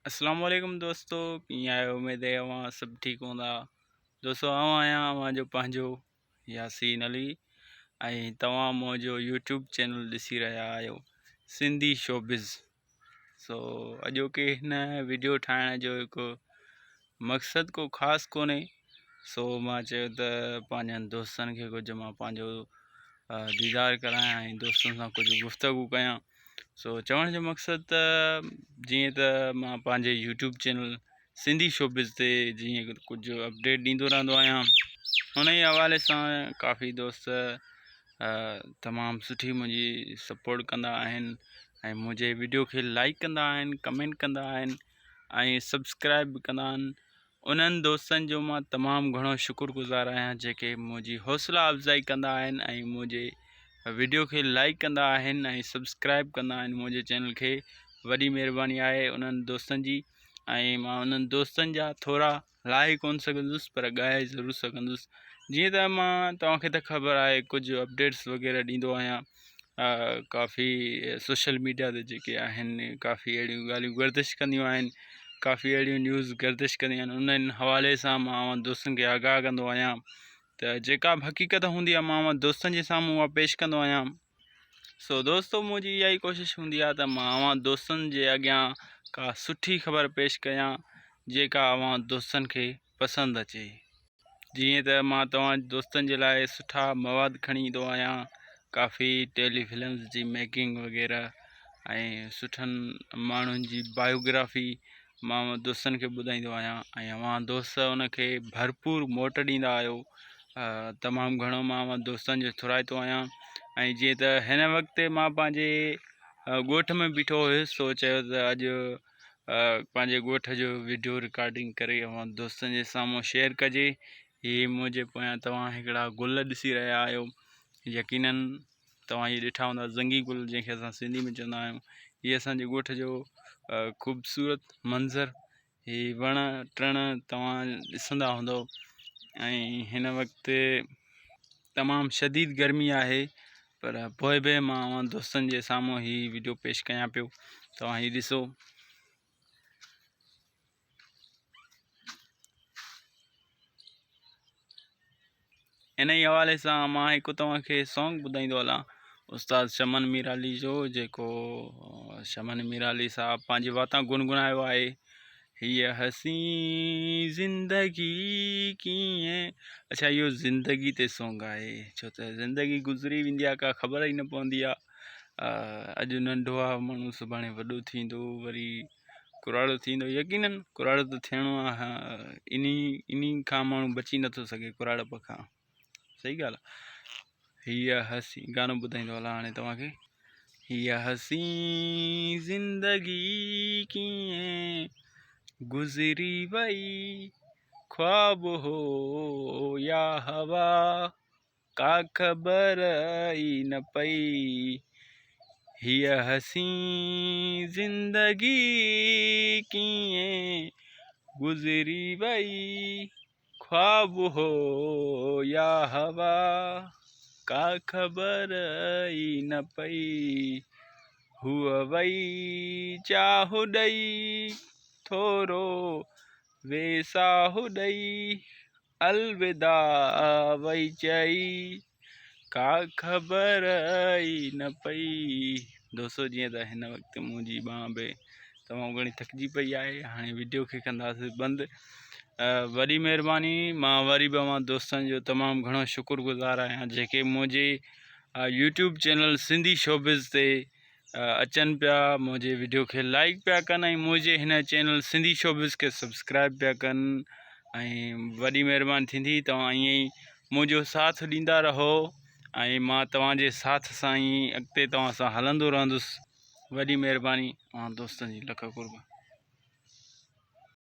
अस्सलाम वालेकुम दोस्तों, कीअं आहियो? उमेद है अवां सब ठीक हूंदा। दोस्तों आउं आहियां अवां जो पंहिंजो यासीन अली ऐं तव्हां मुंहिंजो यूट्यूब चैनल ॾिसी रहिया आहियो सिंधी शोबिज़। सो अॼोके हिन वीडियो ठाहिण जो हिकु मक़सदु को ख़ासि कोन्हे। सो मां चयो त पंहिंजनि दोस्तनि खे कुझु मां पंहिंजो दीदार करायां ऐं दोस्तनि सां कुझु गुफ़्तगू कयां। सो चवण जो मक़सदु त जीअं त मां पंहिंजे यूट्यूब चैनल सिंधी शोबिज़ ते जीअं कुझु अपडेट ॾींदो रहंदो आहियां, उन ई हवाले सां काफ़ी दोस्त तमामु सुठी मुंहिंजी सपोर्ट कंदा आहिनि ऐं मुंहिंजे वीडियो खे लाइक कंदा आहिनि, कमेंट कंदा आहिनि ऐं सब्सक्राइब बि कंदा आहिनि। उन्हनि दोस्तनि जो मां तमामु घणो शुक्रगुज़ार आहियां जेके मुंहिंजी हौसला अफ़ज़ाई कंदा आहिनि ऐं मुंहिंजे वीडियो खे लाइक कंदा आहिनि ऐं सब्सक्राइब कंदा आहिनि मुंहिंजे चैनल खे। वॾी महिरबानी आहे उन्हनि दोस्तनि जी ऐं मां उन्हनि दोस्तनि जा थोरा लाहे कोन सघंदुसि पर ॻाए ज़रूरु सघंदुसि। जीअं त मां तव्हांखे त ख़बर आहे कुझु अपडेट्स वग़ैरह ॾींदो आहियां। काफ़ी सोशल मीडिया ते जेके आहिनि काफ़ी अहिड़ियूं ॻाल्हियूं गर्दिश कंदियूं आहिनि, काफ़ी अहिड़ियूं न्यूज़ गर्दिश कंदियूं आहिनि। उन्हनि हवाले सां मां दोस्तनि खे आगाह कंदो आहियां त जेका बि हक़ीक़त हूंदी आहे मां दोस्तनि जे साम्हूं उहा पेश कंदो आहियां। सो दोस्तो मुंहिंजी इहा ई कोशिशि हूंदी आहे त मां दोस्तनि जे अॻियां का सुठी ख़बर पेश कयां जेका दोस्तनि खे पसंदि अचे। जीअं त मां तव्हां दोस्तनि जे लाइ सुठा मवाद खणी ईंदो आहियां, काफ़ी टेलीफिल्म्स जी मेकिंग वग़ैरह ऐं सुठनि माण्हुनि जी बायोग्राफ़ी मां दोस्तनि खे ॿुधाईंदो आहियां ऐं दोस्त उनखे भरपूर मोट ॾींदा आहियो। तमामु घणो मां दोस्तनि जो थोराईंदो आहियां। ऐं जीअं त हिन वक़्तु मां पंहिंजे ॻोठ में बीठो हुयुसि, सो चयो त अॼु पंहिंजे ॻोठ जो वीडियो रिकॉर्डिंग करे दोस्तनि जे साम्हूं शेयर कजे। हीअ मुंहिंजे पोयां तव्हां हिकिड़ा गुल ॾिसी रहिया आहियो, यकीनन तव्हां इहे ॾिठा हूंदा ज़ंगी गुल जंहिंखे असां सिंधी में चवंदा आहियूं। हीअ असांजे ॻोठ जो ख़ूबसूरत मंज़र, हीअ वण टिण तव्हां ॾिसंदा हूंदव। ऐं हिन वक़्तु तमामु शदीद गर्मी आहे पर पोइ बि मां दोस्तनि जे साम्हूं ही वीडियो पेश कयां पियो। तव्हां हीअ ॾिसो। इन ई हवाले सां मां हिकु तव्हांखे सॉन्ग ॿुधाईंदो हलां उस्ताद शमन मीराली जो, जेको शमन मीराली साहब पंहिंजी वाता गुनगुनायो आहे। हीअ हसी ज़िंदगी कीअं, अच्छा इहो ज़िंदगी ते सॉन्ग आहे, छो त ज़िंदगी गुज़री वेंदी आहे, का ख़बर ई न पवंदी आहे। अॼु नंढो आहे माण्हू सुभाणे वॾो थींदो, वरी कुराड़ो थींदो। यकीनन कुराड़ो त थियणो आहे, इन खां माण्हू बची नथो सघे कुराड़प खां। सही ॻाल्हि आहे। हीअ हसी गानो ॿुधाईंदो हलां हाणे तव्हांखे। हीअ हसी ज़िंदगी कीअं गुज़री वई, ख्वाब हो या हवा, का ख़बर ई न पई। हीअ हसी ज़िंदगी कीअं गुज़री वई, ख्वाब हो या हवा, का ख़बर ई न पई। हुआ वई चाहु ॾई, थोरो वेसाहु ॾई, अलविदा वई चई, का ख़बर ई न पई। दोस्तों जीअं त हिन वक़्तु मुंहिंजी बांह बि तमामु घणी थकिजी पई आहे, हाणे वीडियो खे कंदासीं बंदि। वॾी महिरबानी, मां वरी बि दोस्तनि जो तमामु घणो शुक्रगुज़ार आहियां जेके मुंहिंजे यूट्यूब चैनल सिंधी शोबिज़ ते अचनि पिया, मुंहिंजे वीडियो खे लाइक पिया कनि ऐं मुंहिंजे हिन चैनल सिंधी शोबिज़ खे सब्सक्राइब पिया कनि। ऐं वॾी महिरबानी थींदी तव्हां ईअं ई मुंहिंजो साथ ॾींदा रहो ऐं मां तव्हांजे साथ सां ई अॻिते तव्हां सां हलंदो रहंदुसि। वॾी महिरबानी, दोस्तनि जी लख कुर्ब।